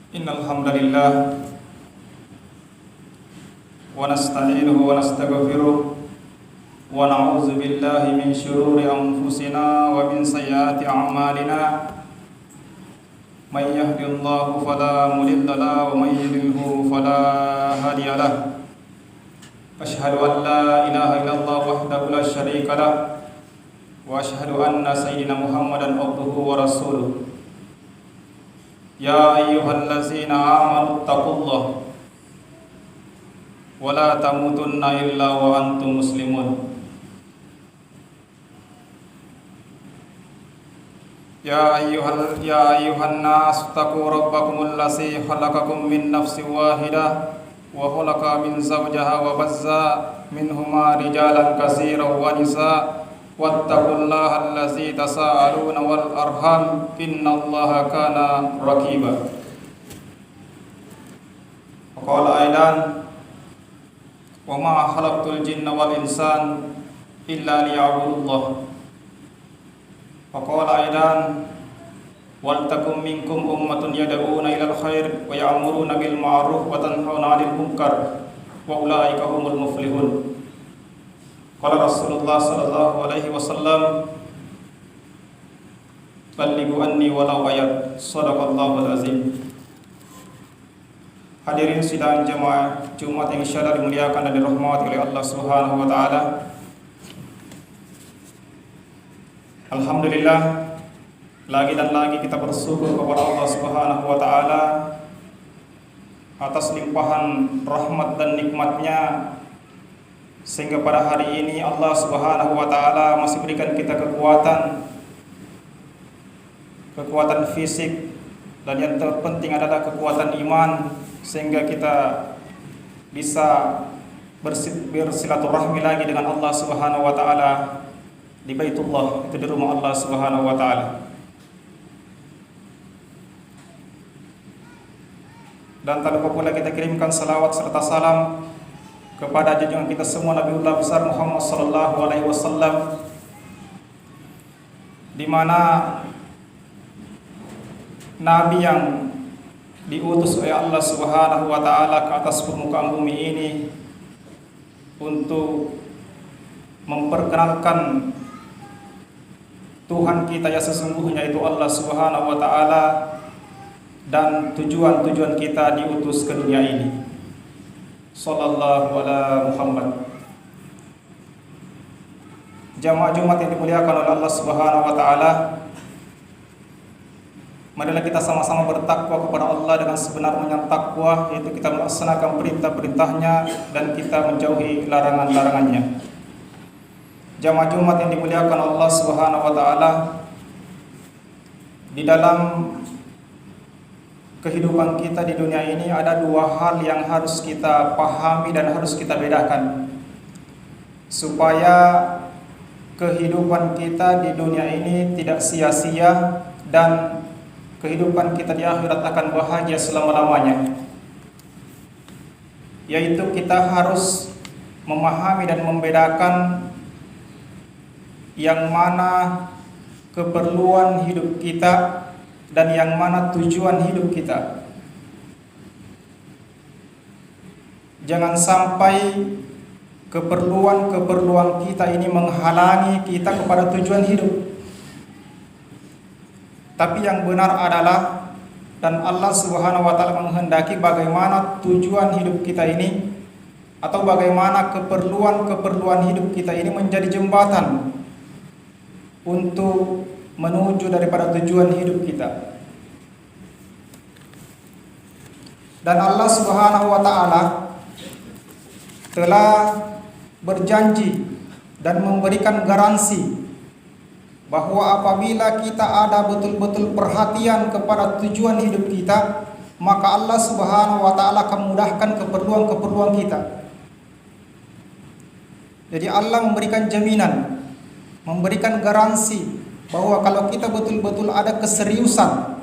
Innal hamdalillah wa nasta'inuhu wa nastaghfiruh wa na'udzu billahi min shururi anfusina wa min sayyiati a'malina may yahdihillahu fala mudilla lahu wa may yudlilhu fala hadiya lahu asyhadu an la ilaha illallah wahdahu la syarika lahu wa asyhadu anna sayyidina Muhammadan abduhu wa rasuluh. Ya ayyuhallazina amanu taqullaha wa la tamutunna illa wa antum muslimun. Ya ayyuhan nas taqu rabbakumul ladzi khalaqakum min nafsin wahidah wa khalaqa min zawjiha wa bazza minhuma rijalan katsiran wa nisaa wattaqullaha allazi tasaaluna wal arham innallaha kana raqiba. Qala aidan wa ma khalaqtul jinna wal insan illa liya'budullah. Qala aidan wal takum minkum ummatun yad'una ilal khair wa ya'muruna bil ma'ruf wa tanhauna 'anil munkar wa ulaika humul muflihun. Qala Rasulullah sallallahu alaihi wasallam ballighu anni walau ayat. Shadaqallahul azim. Hadirin sidang jemaah Jumat yang insyaallah dimuliakan dan dirahmati oleh Allah Subhanahu wa taala. Alhamdulillah, lagi dan lagi kita bersyukur kepada Allah Subhanahu wa taala atas limpahan rahmat dan nikmat-Nya, sehingga pada hari ini Allah Subhanahu wa taala masih berikan kita kekuatan fisik, dan yang terpenting adalah kekuatan iman, sehingga kita bisa bersilaturahmi lagi dengan Allah Subhanahu wa taala di Baitullah, itu di rumah Allah Subhanahu wa taala. Dan tak lupa pula kita kirimkan salawat serta salam kepada junjungan kita semua Nabiullah besar Muhammad sallallahu alaihi wasallam, di mana nabi yang diutus oleh Allah Subhanahu wa taala ke atas permukaan bumi ini untuk memperkenalkan Tuhan kita yang sesungguhnya, itu Allah Subhanahu wa taala, dan tujuan kita diutus ke dunia ini. Sallallahu ala Muhammad. Jamaah Jumat yang dimuliakan oleh Allah Subhanahu wa taala, marilah kita sama-sama bertakwa kepada Allah dengan sebenar-benarnya takwa, yaitu kita melaksanakan perintah-perintahnya dan kita menjauhi larangan-larangannya. Jamaah Jumat yang dimuliakan Allah Subhanahu wa taala, di dalam kehidupan kita di dunia ini ada dua hal yang harus kita pahami dan harus kita bedakan, supaya kehidupan kita di dunia ini tidak sia-sia dan kehidupan kita di akhirat akan bahagia selama-lamanya. Yaitu kita harus memahami dan membedakan yang mana keperluan hidup kita dan yang mana tujuan hidup kita. Jangan sampai keperluan kita ini menghalangi kita kepada tujuan hidup. Tapi yang benar adalah, dan Allah Subhanahu wa taala menghendaki bagaimana tujuan hidup kita ini, atau bagaimana keperluan hidup kita ini menjadi jembatan untuk menuju daripada tujuan hidup kita. Dan Allah Subhanahu wa taala telah berjanji dan memberikan garansi bahwa apabila kita ada betul-betul perhatian kepada tujuan hidup kita, maka Allah Subhanahu wa taala akan mudahkan keperluan-keperluan kita. Jadi Allah memberikan jaminan, memberikan garansi bahwa kalau kita betul-betul ada keseriusan,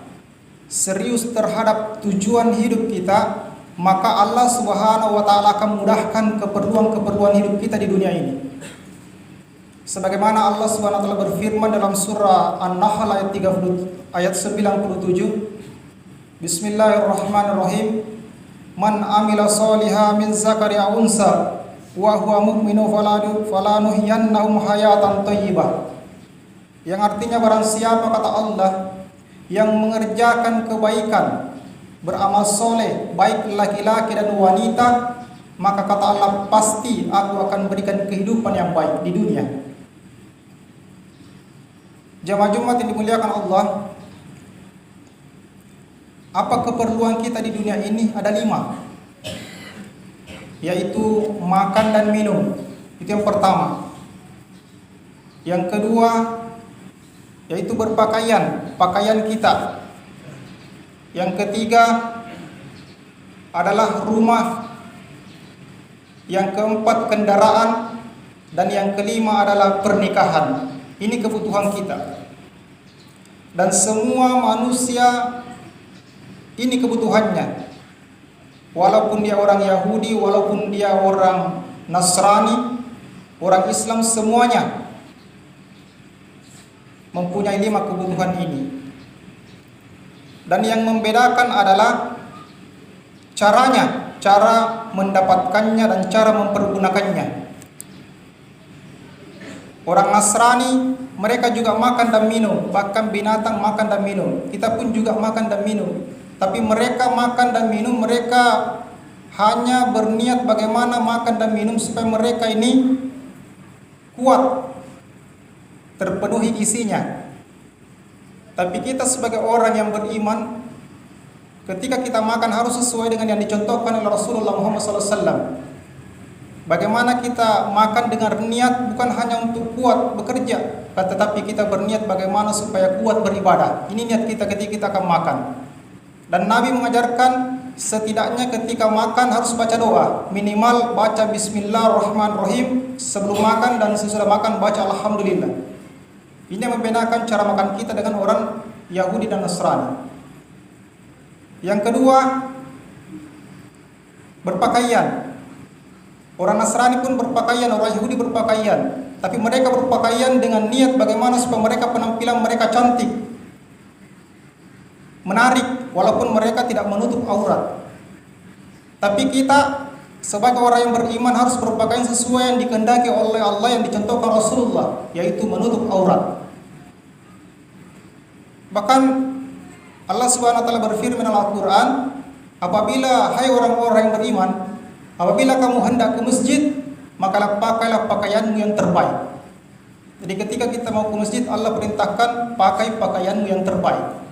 serius terhadap tujuan hidup kita, maka Allah Subhanahu wa taala akan mudahkan keperluan-keperluan hidup kita di dunia ini. Sebagaimana Allah Subhanahu wa taala berfirman dalam surah An-Nahl ayat 97, Bismillahirrahmanirrahim. Man amila sholihan min zakari aw unsa wa huwa mu'minu falanuhyiyannahu hayatan thayyibah. Yang artinya barang siapa, kata Allah, yang mengerjakan kebaikan, beramal soleh, baik laki-laki dan wanita, maka kata Allah, pasti aku akan berikan kehidupan yang baik di dunia. Jamaah Jumat yang dimuliakan Allah, apa keperluan kita di dunia ini? Ada 5, yaitu makan dan minum. Itu yang pertama. Yang kedua, yaitu berpakaian, pakaian kita. Yang ketiga adalah rumah. Yang keempat kendaraan. Dan yang kelima adalah pernikahan. Ini kebutuhan kita. Dan semua manusia ini kebutuhannya. Walaupun dia orang Yahudi, walaupun dia orang Nasrani, orang Islam, semuanya mempunyai 5 kebutuhan ini. Dan yang membedakan adalah caranya, cara mendapatkannya dan cara mempergunakannya. Orang Nasrani, mereka juga makan dan minum, bahkan binatang makan dan minum. Kita pun juga makan dan minum. Tapi mereka makan dan minum, mereka hanya berniat bagaimana makan dan minum supaya mereka ini kuat, terpenuhi isinya. Tapi kita sebagai orang yang beriman, ketika kita makan harus sesuai dengan yang dicontohkan oleh Rasulullah Muhammad SAW. Bagaimana kita makan dengan niat bukan hanya untuk kuat bekerja, tetapi kita berniat bagaimana supaya kuat beribadah. Ini niat kita ketika kita akan makan. Dan Nabi mengajarkan setidaknya ketika makan harus baca doa, minimal baca Bismillahirrahmanirrahim sebelum makan, dan sesudah makan baca Alhamdulillah. Ini yang membedakan cara makan kita dengan orang Yahudi dan Nasrani. Yang kedua, berpakaian. Orang Nasrani pun berpakaian, orang Yahudi berpakaian, tapi mereka berpakaian dengan niat bagaimana supaya mereka penampilan mereka cantik, menarik, walaupun mereka tidak menutup aurat. Tapi kita sebagai orang yang beriman harus berpakaian sesuai yang dikehendaki oleh Allah, yang dicontohkan Rasulullah, yaitu menutup aurat. Bahkan Allah Subhanahu wa taala berfirman dalam Al-Qur'an, apabila hai orang-orang yang beriman, apabila kamu hendak ke masjid, maka pakailah pakaianmu yang terbaik. Jadi ketika kita mau ke masjid, Allah perintahkan pakai pakaianmu yang terbaik.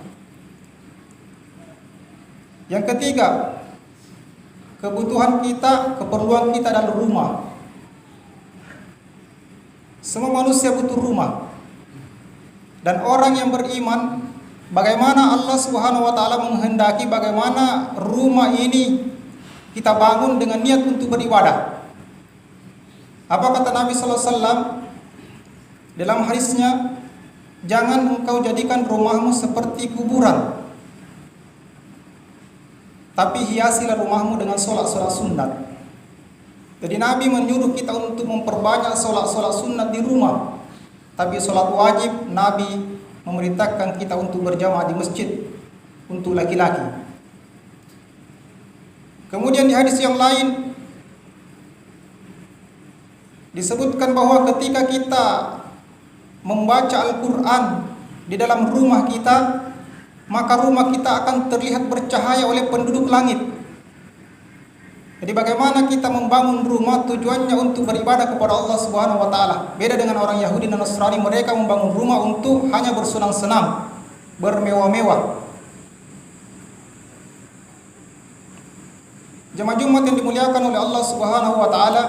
Yang ketiga, kebutuhan kita, keperluan kita adalah rumah. Semua manusia butuh rumah. Dan orang yang beriman, bagaimana Allah Subhanahu wa taala menghendaki bagaimana rumah ini kita bangun dengan niat untuk beribadah. Apa kata Nabi sallallahu alaihi wasallam dalam hadisnya? Jangan engkau jadikan rumahmu seperti kuburan, tapi hiasilah rumahmu dengan sholat-sholat sunat. Jadi Nabi menyuruh kita untuk memperbanyak sholat-sholat sunat di rumah. Tapi sholat wajib Nabi memerintahkan kita untuk berjamaah di masjid untuk laki-laki. Kemudian di hadis yang lain disebutkan bahwa ketika kita membaca Al-Quran di dalam rumah kita, maka rumah kita akan terlihat bercahaya oleh penduduk langit. Jadi bagaimana kita membangun rumah tujuannya untuk beribadah kepada Allah Subhanahu wa taala. Beda dengan orang Yahudi dan Nasrani, mereka membangun rumah untuk hanya bersenang-senang, bermewah-mewah. Jemaah Jumat yang dimuliakan oleh Allah Subhanahu wa taala,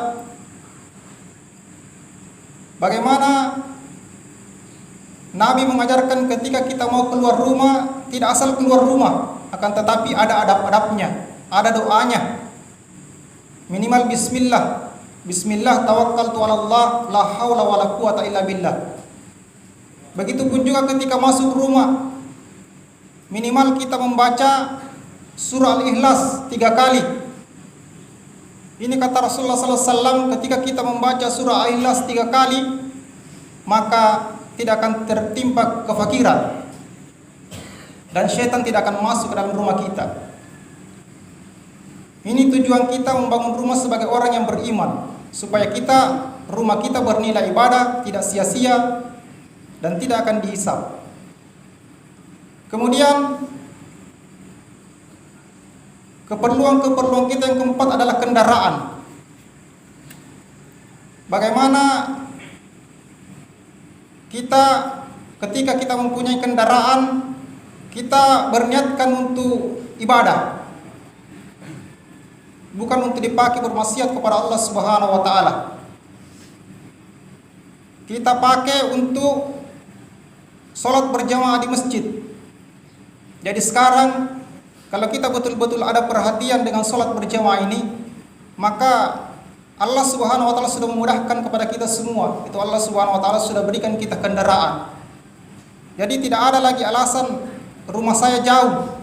bagaimana Nabi mengajarkan ketika kita mau keluar rumah, tidak asal keluar rumah, akan tetapi ada adab-adabnya, ada doanya. Minimal bismillah. Bismillah tawakkaltu 'ala Allah, la haula wala quwata illa billah. Begitupun juga ketika masuk rumah, minimal kita membaca surah Al-Ikhlas 3 kali. Ini kata Rasulullah sallallahu alaihi wasallam, ketika kita membaca surah Al-Ikhlas 3 kali, maka tidak akan tertimpa kefakiran dan syaitan tidak akan masuk ke dalam rumah kita. Ini tujuan kita membangun rumah sebagai orang yang beriman, supaya rumah kita bernilai ibadah, tidak sia-sia dan tidak akan dihisab. Kemudian keperluan kita yang keempat adalah kendaraan. Bagaimana kita ketika kita mempunyai kendaraan, kita berniatkan untuk ibadah, bukan untuk dipakai bermaksiat kepada Allah Subhanahu wa taala. Kita pakai untuk sholat berjamaah di masjid. Jadi sekarang kalau kita betul-betul ada perhatian dengan sholat berjamaah ini, maka Allah Subhanahu wa taala sudah memudahkan kepada kita semua. Itu Allah Subhanahu wa taala sudah berikan kita kendaraan. Jadi tidak ada lagi alasan rumah saya jauh,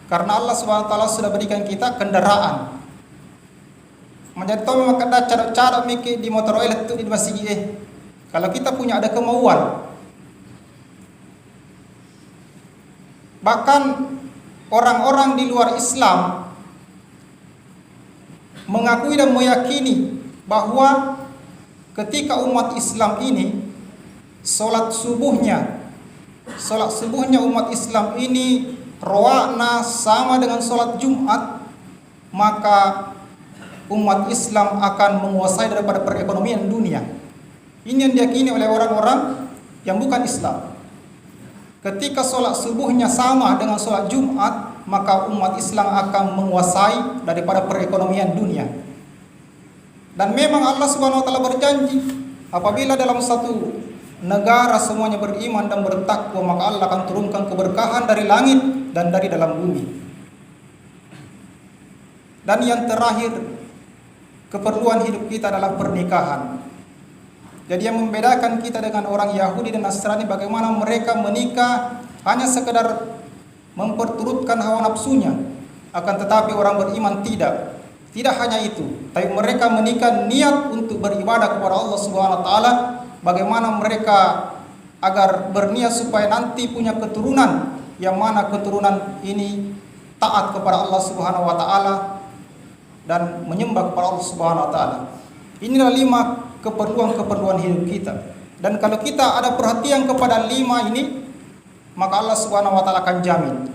karena Allah Subhanahu wa taala sudah berikan kita kendaraan. Menjadi tahu maka ada cara mikir di motor oil itu di masjid. Kalau kita punya ada kemauan, bahkan orang-orang di luar Islam mengakui dan meyakini bahwa ketika umat Islam ini sholat subuhnya umat Islam ini roakna sama dengan sholat Jumat, maka umat Islam akan menguasai daripada perekonomian dunia. Ini yang diyakini oleh orang-orang yang bukan Islam. Ketika sholat subuhnya sama dengan sholat Jumat, maka umat Islam akan menguasai daripada perekonomian dunia. Dan memang Allah Subhanahu wa taala berjanji, apabila dalam satu negara semuanya beriman dan bertakwa, maka Allah akan turunkan keberkahan dari langit dan dari dalam bumi. Dan yang terakhir, keperluan hidup kita adalah pernikahan. Jadi yang membedakan kita dengan orang Yahudi dan Nasrani, bagaimana mereka menikah hanya sekedar memperturutkan hawa nafsunya, akan tetapi orang beriman tidak. Tidak hanya itu, tapi mereka menikah niat untuk beribadah kepada Allah Subhanahu wa taala. Bagaimana mereka agar berniat supaya nanti punya keturunan, yang mana keturunan ini taat kepada Allah Subhanahu wa taala dan menyembah kepada Allah Subhanahu wa taala. Inilah 5 keperluan hidup kita. Dan kalau kita ada perhatian kepada 5 ini, maka Allah Subhanahu wa taala akan jamin.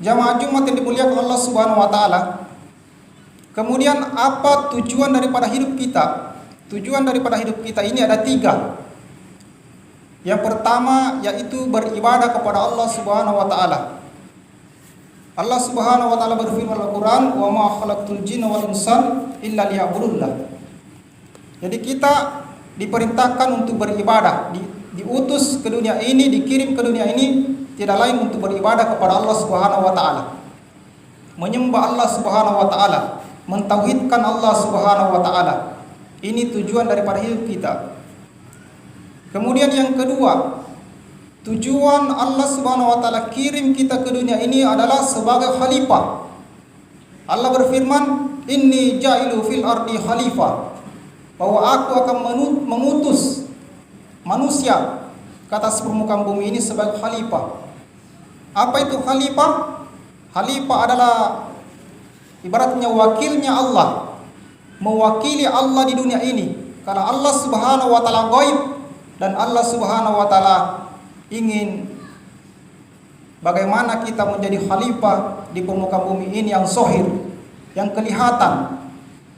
Jamaah Jumat yang dimuliakan Allah Subhanahu wa taala. Kemudian apa tujuan daripada hidup kita? Tujuan daripada hidup kita ini ada 3. Yang pertama yaitu beribadah kepada Allah Subhanahu wa taala. Allah Subhanahu wa taala berfirman dalam Al-Qur'an, "Wa ma khalaqtul jinna wal insa illa liya'budullah." Jadi kita diperintahkan untuk beribadah, diutus ke dunia ini, dikirim ke dunia ini tidak lain untuk beribadah kepada Allah Subhanahu wa taala. Menyembah Allah Subhanahu wa taala, mentauhidkan Allah Subhanahu wa taala. Ini tujuan daripada hidup kita. Kemudian yang kedua, tujuan Allah Subhanahu wa taala kirim kita ke dunia ini adalah sebagai khalifah. Allah berfirman, "Inni ja'ilu fil ardi khalifah." Bahwa aku akan mengutus manusia ke atas permukaan bumi ini sebagai khalifah. Apa itu khalifah? Khalifah adalah ibaratnya wakilnya Allah, mewakili Allah di dunia ini. Karena Allah Subhanahu wa taala gaib dan Allah Subhanahu wa taala ingin bagaimana kita menjadi khalifah di permukaan bumi ini yang zahir, yang kelihatan.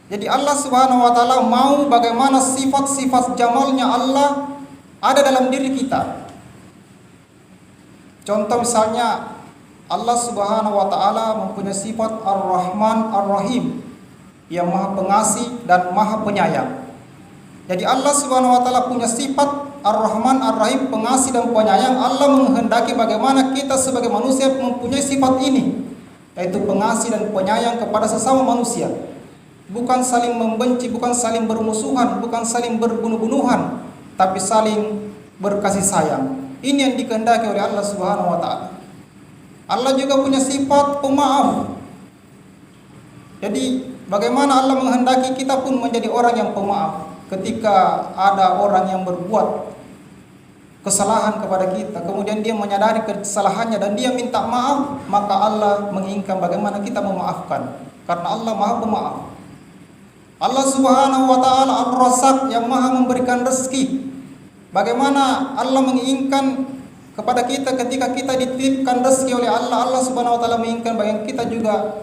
Jadi Allah Subhanahu wa taala mau bagaimana sifat-sifat jamalnya Allah ada dalam diri kita. Contoh misalnya Allah Subhanahu wa taala mempunyai sifat Ar-Rahman Ar-Rahim, yang Maha Pengasih dan Maha Penyayang. Jadi Allah Subhanahu wa taala punya sifat Ar-Rahman Ar-Rahim, pengasih dan penyayang. Allah menghendaki bagaimana kita sebagai manusia mempunyai sifat ini, yaitu pengasih dan penyayang kepada sesama manusia. Bukan saling membenci, bukan saling bermusuhan, bukan saling berbunuh-bunuhan, tapi saling berkasih sayang. Ini yang dikehendaki oleh Allah Subhanahu wa taala. Allah juga punya sifat pemaaf. Jadi bagaimana Allah menghendaki kita pun menjadi orang yang pemaaf. Ketika ada orang yang berbuat kesalahan kepada kita, kemudian dia menyadari kesalahannya dan dia minta maaf, maka Allah menginginkan bagaimana kita memaafkan, karena Allah Maha Pemaaf. Allah Subhanahu wa taala Ar-Razzaq, yang Maha memberikan rezeki. Bagaimana Allah menginginkan kepada kita ketika kita dititipkan rezeki oleh Allah, Allah Subhanahu wa taala menginginkan bagaimana kita juga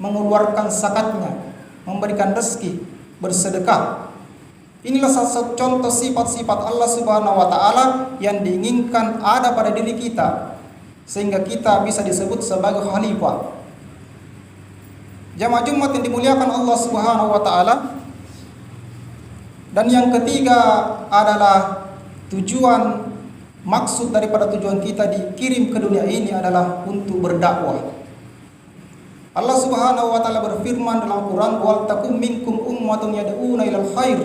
mengeluarkan zakatnya, memberikan rezeki, bersedekah. Inilah salah satu contoh sifat-sifat Allah Subhanahu wa taala yang diinginkan ada pada diri kita, sehingga kita bisa disebut sebagai khalifah. Jamaah Jumat yang dimuliakan Allah Subhanahu wa taala. Dan yang ketiga adalah tujuan, maksud daripada tujuan kita dikirim ke dunia ini adalah untuk berdakwah. Allah Subhanahu wa taala berfirman dalam Quran, "Wal takum minkum ummatun yad'una ilal khair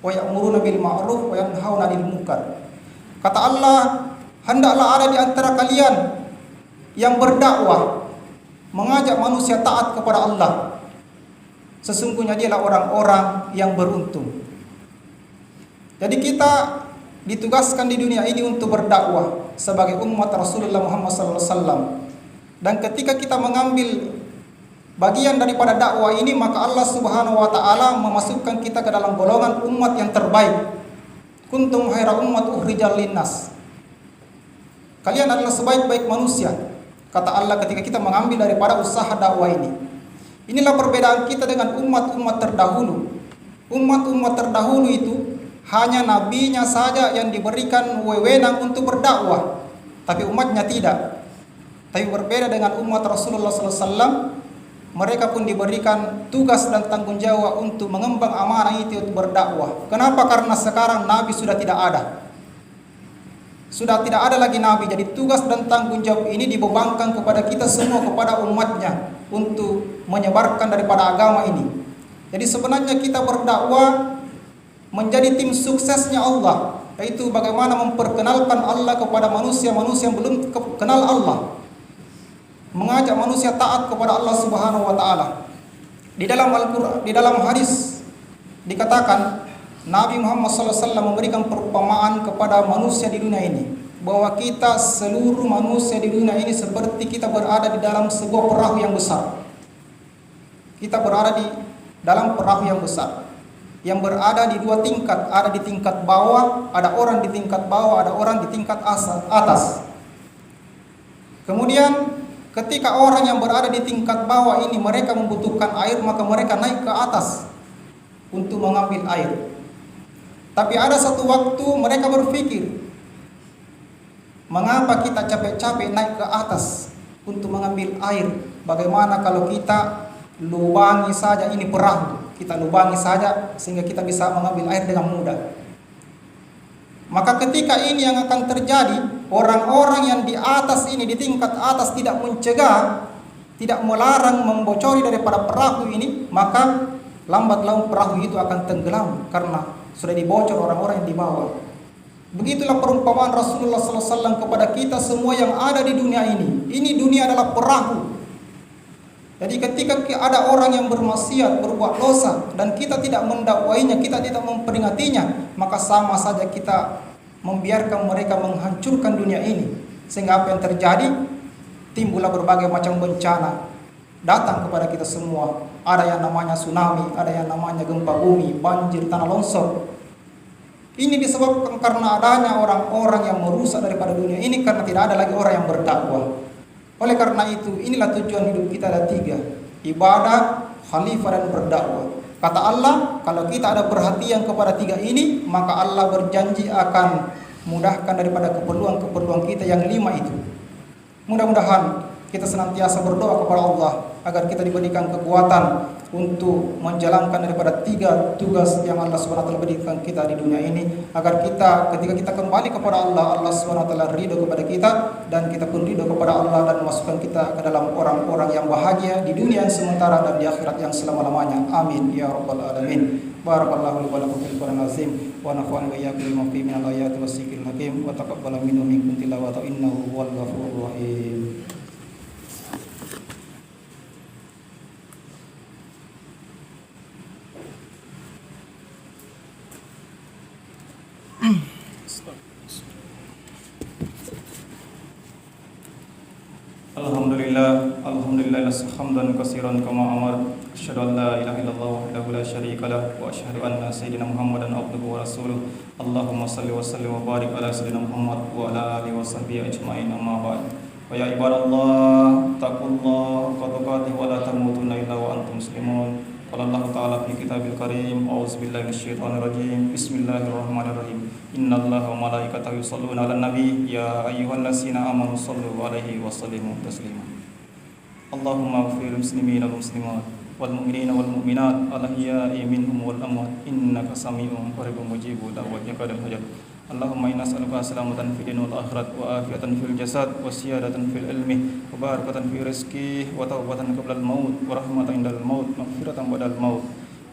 wa ya'muruna bil ma'ruf wa yanhauna 'anil munkar." Kata Allah, hendaklah ada di antara kalian yang berdakwah, mengajak manusia taat kepada Allah. Sesungguhnya dialah orang-orang yang beruntung. Jadi kita ditugaskan di dunia ini untuk berdakwah sebagai umat Rasulullah Muhammad SAW. Dan ketika kita mengambil bagian daripada dakwah ini, maka Allah Subhanahu wa taala memasukkan kita ke dalam golongan umat yang terbaik. Kuntum khaira ummat ukhrijal linnas. Kalian adalah sebaik-baik manusia, kata Allah ketika kita mengambil daripada usaha dakwah ini. Inilah perbedaan kita dengan umat-umat terdahulu. Umat-umat terdahulu itu hanya nabinya saja yang diberikan wewenang untuk berdakwah, tapi umatnya tidak. Tapi berbeda dengan umat Rasulullah SAW, mereka pun diberikan tugas dan tanggung jawab untuk mengembang amanah itu untuk berdakwah. Kenapa? Karena sekarang nabi sudah tidak ada. Sudah tidak ada lagi nabi. Jadi tugas dan tanggung jawab ini dibebankan kepada kita semua, kepada umatnya, untuk menyebarkan daripada agama ini. Jadi sebenarnya kita berdakwah menjadi tim suksesnya Allah, yaitu bagaimana memperkenalkan Allah kepada manusia-manusia yang belum kenal Allah, mengajak manusia taat kepada Allah Subhanahu wa taala. Di dalam Al-Qur'an, di dalam hadis dikatakan Nabi Muhammad SAW memberikan perumpamaan kepada manusia di dunia ini, bahwa kita seluruh manusia di dunia ini seperti kita berada di dalam sebuah perahu yang besar. Kita berada di dalam perahu yang besar, yang berada di dua tingkat. Ada di tingkat bawah, ada orang di tingkat bawah, ada orang di tingkat atas. Kemudian ketika orang yang berada di tingkat bawah ini mereka membutuhkan air, maka mereka naik ke atas untuk mengambil air. Tapi ada satu waktu mereka berpikir, mengapa kita capek-capek naik ke atas untuk mengambil air? Bagaimana kalau kita lubangi saja ini perahu, kita lubangi saja sehingga kita bisa mengambil air dengan mudah. Maka ketika ini yang akan terjadi, orang-orang yang di atas ini, di tingkat atas tidak mencegah, tidak melarang membocori daripada perahu ini, maka lambat laun perahu itu akan tenggelam karena sudah dibocor orang-orang yang di bawah. Begitulah perumpamaan Rasulullah SAW kepada kita semua yang ada di dunia ini. Ini dunia adalah perahu. Jadi ketika ada orang yang bermaksiat, berbuat dosa, dan kita tidak mendakwainya, kita tidak memperingatinya, maka sama saja kita membiarkan mereka menghancurkan dunia ini. Sehingga apa yang terjadi? Timbullah berbagai macam bencana datang kepada kita semua. Ada yang namanya tsunami, ada yang namanya gempa bumi, banjir, tanah longsor. Ini disebabkan karena adanya orang-orang yang merusak daripada dunia ini, karena tidak ada lagi orang yang berdakwah. Oleh karena itu, inilah tujuan hidup kita ada tiga. ibadah, khalifah dan berdakwah. Kata Allah, kalau kita ada perhatian kepada tiga ini, maka Allah berjanji akan mudahkan daripada keperluan kita yang lima itu. Mudah-mudahan kita senantiasa berdoa kepada Allah agar kita diberikan kekuatan untuk menjalankan daripada tiga tugas yang Allah SWT berikan kita di dunia ini, agar kita ketika kita kembali kepada Allah, Allah SWT ridho kepada kita dan kita pun ridho kepada Allah dan memasukkan kita ke dalam orang-orang yang bahagia di dunia yang sementara dan di akhirat yang selama-lamanya. Amin ya rabbal alamin. Barakallahu li wa lakum fil Qur'anil azim wa nafa'ani wa iyyakum bima fihi minal ayati wassiqil hakim wa taqabbala minkum tilawata innahu huwal ghafurur rahim. Alhamdulillah hamdan katsiran kama amar. Asyhadu an la ilaha illallah wahdahu la syarika lah wa asyhadu anna sayyidina Muhammadan abduhu wa rasuluh. Allahumma shalli wa sallim wa barik ala sayyidina Muhammad wa ala alihi wa sahbihi ajmain, amma ba'd. Wa ya ibadallah taqullaha haqqa tuqatih wa la tamutunna illa wa antum muslimun. Qala Allah Ta'ala fi kitabil karim, a'udzubillahi minasyaitonir rajim. Bismillahirrahmanirrahim. Innallaha wa malaikatahu yusholluna 'alan nabi ya ayyuhallazina amanu shallu 'alaihi wa sallimu taslima. Allahumma ighfir lil muslimina wal muslimat wal mu'minina wal mu'minat al ahya'i minhum wal amwat innaka sami'un qaribun mujibud da'wati qadal hajat. Allahumma inna nas'aluka salamatan fid din wal akhirat wa afiatan fil jasad wa siyadatan fil ilmi wa barakatan fi rizqi wa taubatan qabla al maut wa rahmatan indal maut maghfiratan ba'dal maut.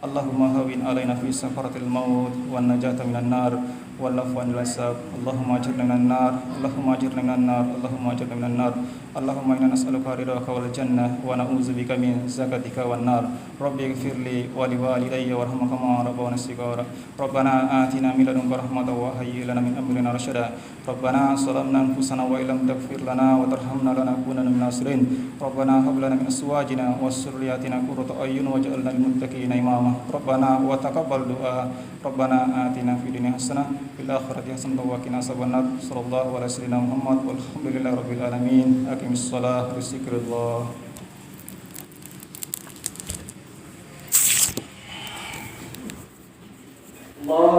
Allahumma hawin alaina fi sakaratil maut wan najata minan nar wal afwan wal hisab. Allahumma ajirna minan nar, Allahumma ajirna minan nar, Allahumma ajirna minan nar. Allahumma inna nas'aluka ridhaka wal jannah wa na'udzubika min zakatika wan nar. Rabbi ighfirli wa liwalidayya warhamhuma kama rabbayani shighara. Rabbana atina min ladunka rahmatan wa hayyi lana min amrina rasyada. Rabbana zalamna anfusana wa illam taghfir lana wa tarhamna lanakunanna minal khasirin. Rabbana hab lana min azwajina wa dhurriyyatina qurrata a'yun waj'alna lil muttaqina imama. Rabbana wa taqabbal du'a. Rabbana atina fid dunya hasanah fil akhirati hasanah wa qina adzabannar. Sallallahu alaihi wasallam Muhammad walhamdulillahi rabbil alamin. Aqimis shalah li dzikrillah. Allah